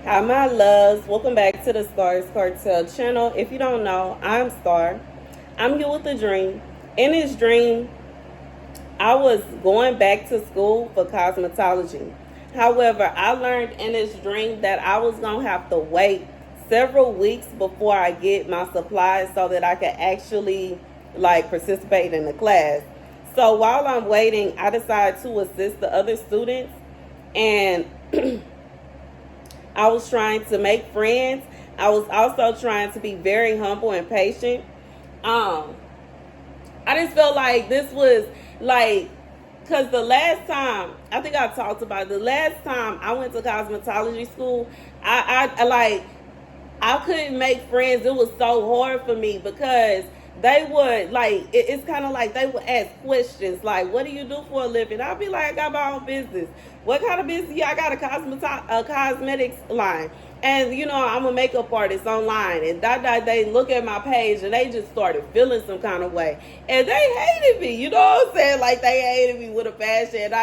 Hi, my loves. Welcome back to the Starscartel channel. If you don't know, I'm Star. I'm here with a dream. In this dream, I was going back to school for cosmetology. However, I learned in this dream that I was going to have to wait several weeks before I get my supplies so that I could actually participate in the class. So while I'm waiting, I decided to assist the other students, and I was trying to make friends. I was also trying to be very humble and patient. Um, I just felt like this was like, because the last time, I think I talked about it, the last time I went to cosmetology school, I couldn't make friends. It was so hard for me because they would it's kind of like they would ask questions like, "What do you do for a living?" I'd be like, "I got my own business." "What kind of business?" "Yeah, I got a cosmetics line." And I'm a makeup artist online, and they look at my page and they just started feeling some kind of way, and they hated me. You know what I'm saying? Like, they hated me with a passion. And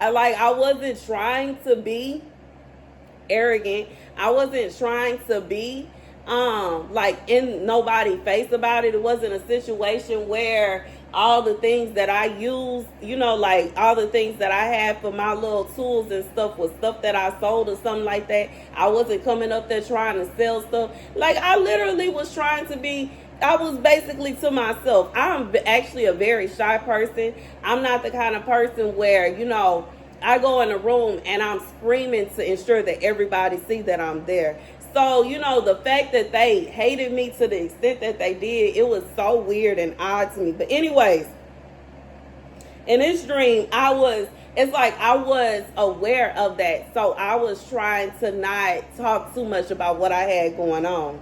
I wasn't trying to be arrogant. I wasn't trying to be in nobody's face about it. It wasn't a situation where all the things that I used, all the things that I had for my little tools and stuff was stuff that I sold or something like that. I wasn't coming up there trying to sell stuff. Like, I literally was trying to be, I was basically to myself. I'm actually a very shy person. I'm not the kind of person where, I go in a room and I'm screaming to ensure that everybody see that I'm there. So, the fact that they hated me to the extent that they did, it was so weird and odd to me. But anyways, in this dream, I was aware of that. So I was trying to not talk too much about what I had going on.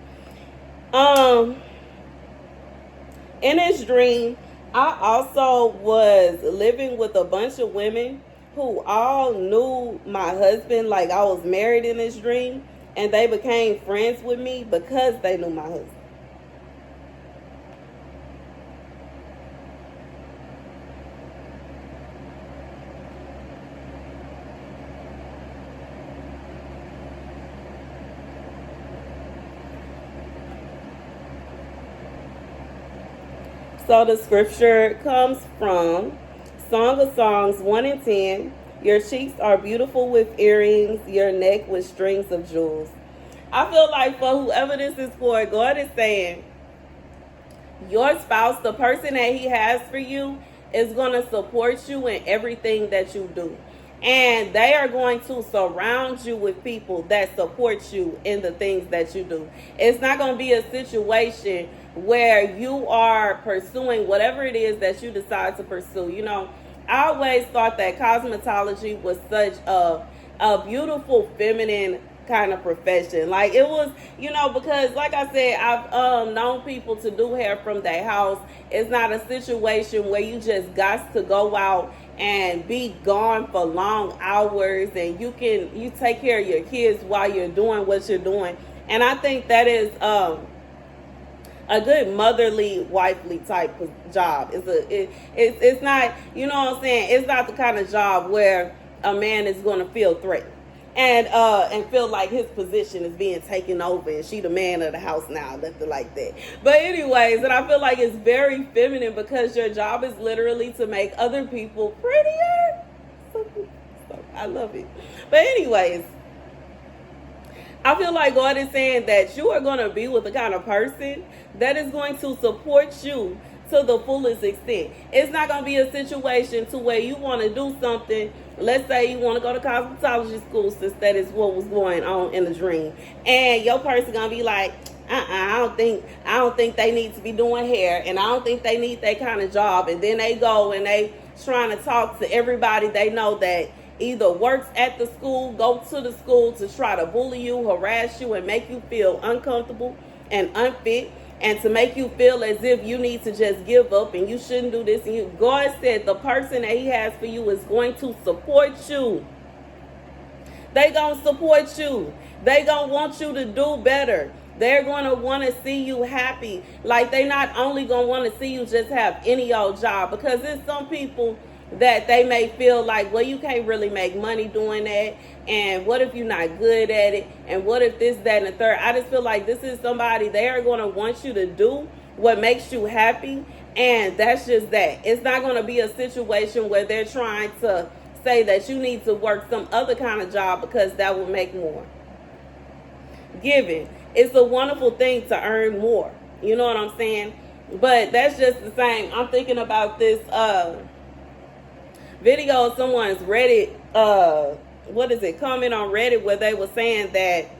In this dream, I also was living with a bunch of women who all knew my husband. Like, I was married in this dream, and they became friends with me because they knew my husband. So the scripture comes from Song of Songs 1 and 10. Your cheeks are beautiful with earrings, your neck with strings of jewels. I feel like for whoever this is for, God is saying, your spouse, the person that he has for you, is going to support you in everything that you do. And they are going to surround you with people that support you in the things that you do. It's not going to be a situation where you are pursuing whatever it is that you decide to pursue. I always thought that cosmetology was such a beautiful feminine kind of profession. Like, it was, because like I said, I've known people to do hair from their house. It's not a situation where you just got to go out and be gone for long hours, and you take care of your kids while you're doing what you're doing. And I think that is a good motherly, wifely type of job. It's not, what I'm saying, it's not the kind of job where a man is going to feel threatened and feel like his position is being taken over and she the man of the house now, nothing like that. But anyways, and I feel like it's very feminine because your job is literally to make other people prettier. So I love it. But anyways, I feel like God is saying that you are going to be with the kind of person that is going to support you to the fullest extent. It's not going to be a situation to where you want to do something. Let's say you want to go to cosmetology school, since that is what was going on in the dream. And your person going to be like, I don't think they need to be doing hair, and I don't think they need that kind of job. And then they go and they trying to talk to everybody they know that either works at the school, go to the school to try to bully you, harass you, and make you feel uncomfortable and unfit, and to make you feel as if you need to just give up and you shouldn't do this. And God said the person that he has for you is going to support you. They gonna support you. They gonna want you to do better. They're going to want to see you happy. Like, they not only going to want to see you just have any old job, because there's some people that they may feel like, well, you can't really make money doing that, and what if you're not good at it, and what if this, that, and the third. I just feel like this is somebody, they are going to want you to do what makes you happy, and that's just that. It's not going to be a situation where they're trying to say that you need to work some other kind of job because that will make more. Giving. It's a wonderful thing to earn more. You know what I'm saying? But that's just the same. I'm thinking about this video of someone's Reddit, comment on Reddit, where they were saying that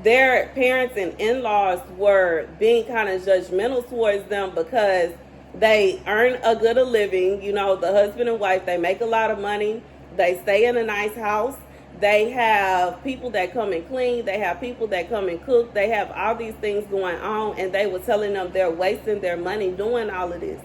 their parents and in-laws were being kind of judgmental towards them because they earn a good living. You know, the husband and wife, they make a lot of money. They stay in a nice house. They have people that come and clean. They have people that come and cook. They have all these things going on, and they were telling them they're wasting their money doing all of this.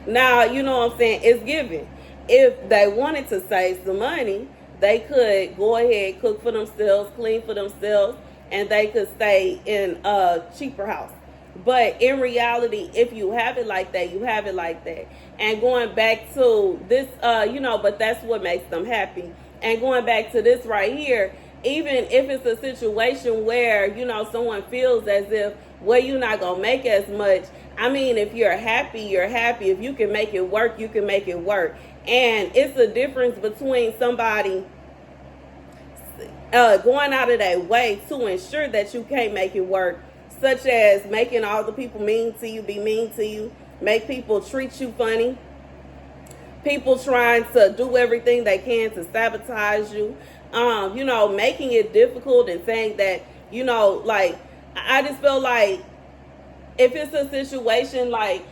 Now, you know what I'm saying, it's given. If they wanted to save some money, they could go ahead, cook for themselves, clean for themselves, and they could stay in a cheaper house. But in reality, if you have it like that, you have it like that. And going back to this, but that's what makes them happy. And going back to this right here, even if it's a situation where, someone feels as if, well, you're not going to make as much. I mean, if you're happy, you're happy. If you can make it work, you can make it work. And it's a difference between somebody going out of their way to ensure that you can't make it work, such as making all the people mean to you be mean to you, make people treat you funny, people trying to do everything they can to sabotage you, making it difficult and saying that, I just feel like if it's a situation like,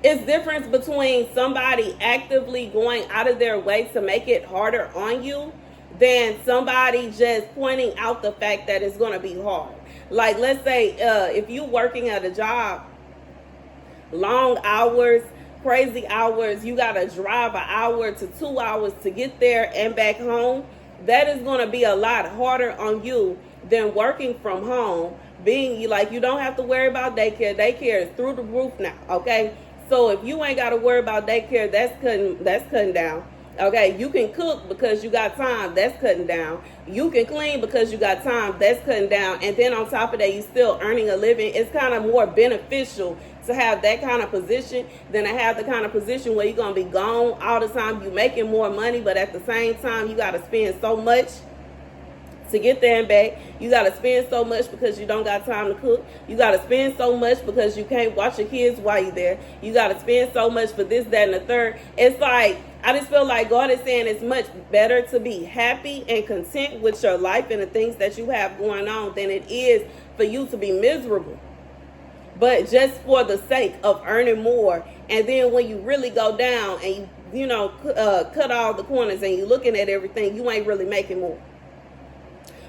it's difference between somebody actively going out of their way to make it harder on you than somebody just pointing out the fact that it's going to be hard. Like, let's say if you're working at a job, long hours, crazy hours, you got to drive an hour to 2 hours to get there and back home. That is going to be a lot harder on you than working from home. Being like, you don't have to worry about daycare. Daycare is through the roof now, okay? So if you ain't got to worry about daycare, that's cutting down. Okay, you can cook because you got time, that's cutting down. You can clean because you got time, that's cutting down. And then on top of that, you still earning a living. It's kind of more beneficial to have that kind of position than to have the kind of position where you're going to be gone all the time. You're making more money, but at the same time, you got to spend so much to get there and back. You got to spend so much because you don't got time to cook. You got to spend so much because you can't watch your kids while you're there. You got to spend so much for this, that, and the third. It's like, I just feel like God is saying it's much better to be happy and content with your life and the things that you have going on than it is for you to be miserable. But just for the sake of earning more. And then when you really go down and you cut all the corners and you're looking at everything, you ain't really making more.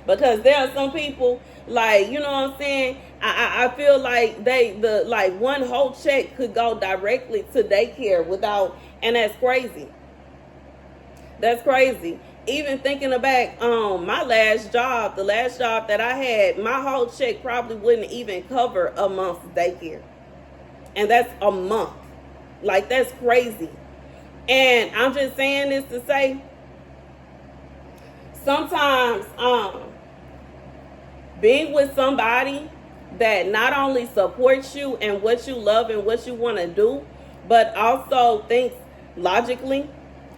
Because there are some people, like, you know what I'm saying? I feel like one whole check could go directly to daycare without, and that's crazy. That's crazy. Even thinking back my last job, the last job that I had, my whole check probably wouldn't even cover a month's daycare. And that's a month. Like, that's crazy. And I'm just saying this to say, sometimes being with somebody that not only supports you and what you love and what you want to do, but also thinks logically,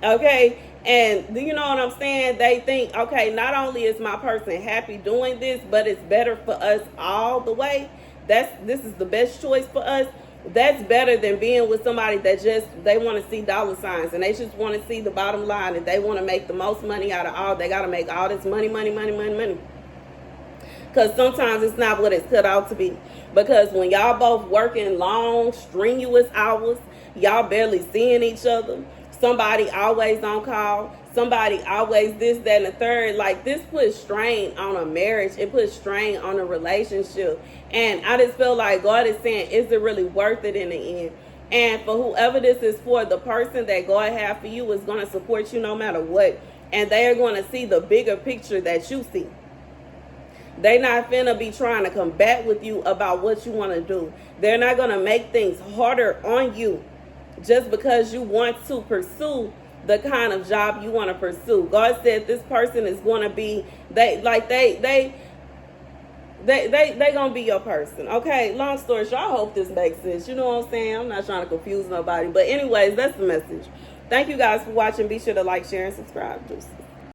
okay? And you know what I'm saying? They think, okay, not only is my person happy doing this, but it's better for us all the way. This is the best choice for us. That's better than being with somebody that they want to see dollar signs and they just want to see the bottom line and they want to make the most money out of all. They got to make all this money. Because sometimes it's not what it's cut out to be. Because when y'all both working long, strenuous hours, y'all barely seeing each other, somebody always on call, somebody always this, that, and the third, like, this puts strain on a marriage. It puts strain on a relationship. And I just feel like God is saying, is it really worth it in the end? And for whoever this is for, the person that God has for you is going to support you no matter what. And they are going to see the bigger picture that you see. They not finna be trying to combat with you about what you want to do. They're not gonna make things harder on you just because you want to pursue the kind of job you want to pursue. God said this person is going to be they gonna be your person. Okay, long story short, I hope this makes sense. You know what I'm saying? I'm not trying to confuse nobody, but anyways, that's the message. Thank you guys for watching. Be sure to like, share, and subscribe. Just